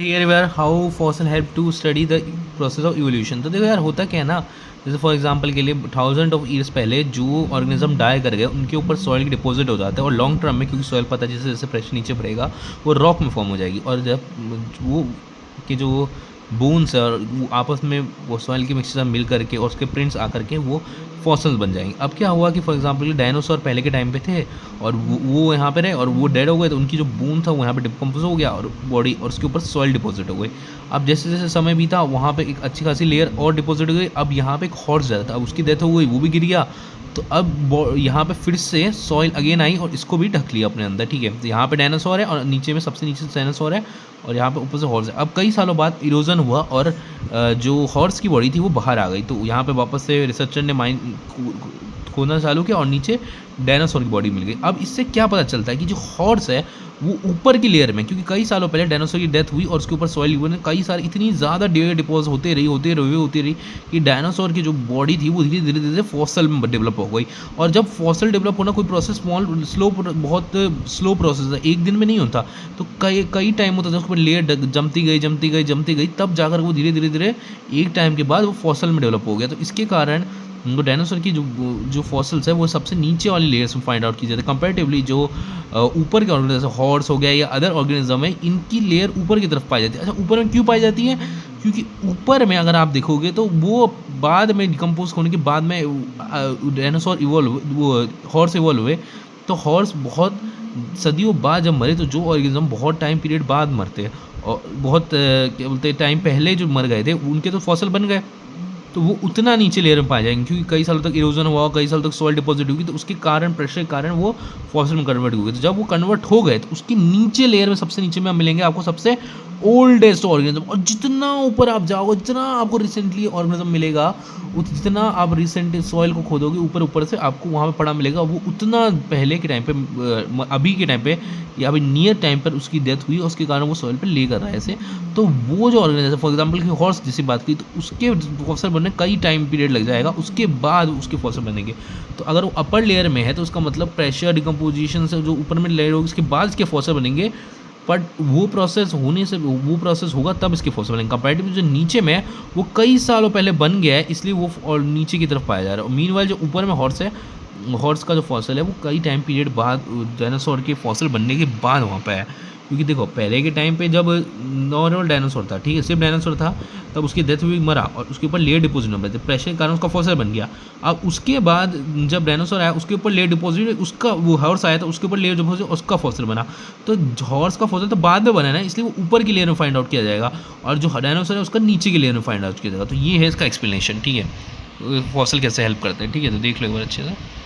Here we are how fossil help to study the process of evolution. तो देखो यार होता क्या है ना, जैसे फॉर एग्जांपल के लिए थाउजेंड ऑफ ईयर्स पहले जो ऑर्गेनिज्म डाई कर गए उनके ऊपर सॉइल की डिपॉजिट हो जाता है, और लॉन्ग टर्म में क्योंकि सॉइल पता है जैसे जैसे प्रेशर नीचे बढ़ेगा वो रॉक में फॉर्म हो जाएगी, और जब वो कि जो बोन्स है और वो आपस में वो सॉइल के मिक्सचर मिल करके और उसके प्रिंट्स आकर के वो फॉसिल्स बन जाएंगे। अब क्या हुआ कि फॉर एग्जांपल डायनासोर पहले के टाइम पे थे और वो यहाँ पे रहे और वो डेड हो गए, तो उनकी जो बोन था वो यहाँ पे डिकम्पोज हो गया और बॉडी, और उसके ऊपर सॉइल डिपॉजिट हो गई। अब जैसे जैसे समय बीता वहाँ पे एक अच्छी खासी लेयर और डिपॉजिट हो गई। अब यहाँ पे एक हॉर्स ज़्यादा था, अब उसकी डेथ हो गई, वो भी गिर गया। तो अब यहाँ पे फिर से सॉइल अगेन आई और इसको भी ढक लिया अपने अंदर, ठीक है। तो यहाँ पे डायनासोर है और नीचे में सबसे नीचे डायनासोर है और यहाँ पे ऊपर से हॉर्स है। अब कई सालों बाद इरोजन हुआ और जो हॉर्स की बॉडी थी वो बाहर आ गई, तो यहाँ पे वापस से रिसर्चर ने माइन खोदना चालू किया और नीचे डायनासोर की बॉडी मिल गई। अब इससे क्या पता चलता है कि जो हॉर्स है वो ऊपर की लेयर में, क्योंकि कई सालों पहले डायनासोर की डेथ हुई और उसके ऊपर सॉइल हुए कई सारे इतनी ज़्यादा डिपोज होते रही कि डायनासोर की जो बॉडी थी वो धीरे धीरे फॉसल में डेवलप हो गई। और जब फॉसल डेवलप होना कोई प्रोसेस बहुत स्लो प्रोसेस है, एक दिन में नहीं होता, तो कई टाइम होता है उसके ऊपर लेयर जमती गई तब जाकर वो धीरे धीरे एक टाइम के बाद वो फॉसल में डेवलप हो गया। तो इसके कारण वो डायनासोर की जो फॉसिल्स है वो सबसे नीचे वाली लेयर्स में फाइंड आउट की जाती है। कंपैरेटिवली जो ऊपर के ऑर्गेनिज्म जैसे हॉर्स हो गया या अदर ऑर्गेनिज्म है, इनकी लेयर ऊपर की तरफ पाई जाती है। अच्छा, ऊपर में क्यों पाई जाती है? क्योंकि ऊपर में अगर आप देखोगे तो वो बाद में डिकम्पोज होने के बाद में डायनासोर इवॉल्व वो हॉर्स इवॉल्व हुए। तो हॉर्स बहुत सदियों बाद जब मरे, तो जो ऑर्गेनिज्म बहुत टाइम पीरियड बाद मरते हैं और बहुत क्या बोलते हैं टाइम पहले जो मर गए थे उनके तो फॉसिल बन गए, तो वो उतना नीचे लेयर में पाए जाएंगे क्योंकि कई सालों तक इरोजन हुआ, कई सालों तक सॉइल डिपॉजिट हुई, तो उसके कारण प्रेशर के कारण वो फॉसिल में कन्वर्ट हुए। तो जब वो कन्वर्ट हो गए तो उसकी नीचे लेयर में सबसे नीचे में मिलेंगे आपको सबसे ओल्डेस्ट ऑर्गेनिज्म। और जितना ऊपर आप जाओगे जितना आपको रिसेंटली ऑर्गेनिज्म मिलेगा, जितना आप रिसेंट सॉइल को खोदोगे ऊपर ऊपर से आपको वहाँ पे पड़ा मिलेगा, वो उतना पहले के टाइम पे अभी के टाइम पे या अभी नियर टाइम पर उसकी डेथ हुई और उसके कारण वो सॉइल पे ले कर रहा है ऐसे। तो वो जो ऑर्गेनिज्म फॉर एग्जाम्पल की हॉर्स जैसी बात की, तो उसके फॉसिल बनने कई टाइम पीरियड लग जाएगा, उसके बाद उसके फॉसिल बनेंगे। तो अगर वो अपर लेयर में है तो उसका मतलब प्रेशर डिकम्पोजिशन से जो ऊपर में लेयर होगी उसके बाद इसके फॉसिल बनेंगे, बट वो प्रोसेस होगा तब इसके फॉसिल बनेंगे। कंपैरेटिवली जो नीचे में है वो कई सालों पहले बन गया है, इसलिए वो और नीचे की तरफ पाया जा रहा है। मीनवाइल जो ऊपर में हॉर्स है, हॉर्स का जो फॉसिल है वो कई टाइम पीरियड बाद डायनासोर के फॉसिल बनने के बाद वहाँ पे है। क्योंकि देखो पहले के टाइम पे जब नॉर्मल डायनासोर था, ठीक है, सिर्फ डायनासोर था, तब उसकी डेथ हुई, मरा और उसके ऊपर लेयर डिपोजिट हो गए थे, प्रेशर के कारण उसका फॉसिल बन गया। अब उसके बाद जब डायनासोर आया उसके ऊपर लेयर डिपोजिट, उसका वो हॉर्स आया था उसके ऊपर लेयर डिपोजिट, उसका फॉसिल बना। तो हॉर्स का फॉसिल तो बाद में बना है ना, इसलिए वो ऊपर की लेयर में फाइंड आउट किया जाएगा और जो डायनासोर है उसका नीचे की लेयर में फाइंड आउट किया जाएगा। तो ये है इसका एक्सप्लेनेशन, ठीक है, फॉसिल कैसे हेल्प करते हैं, ठीक है। तो देख लो एक बार अच्छे से।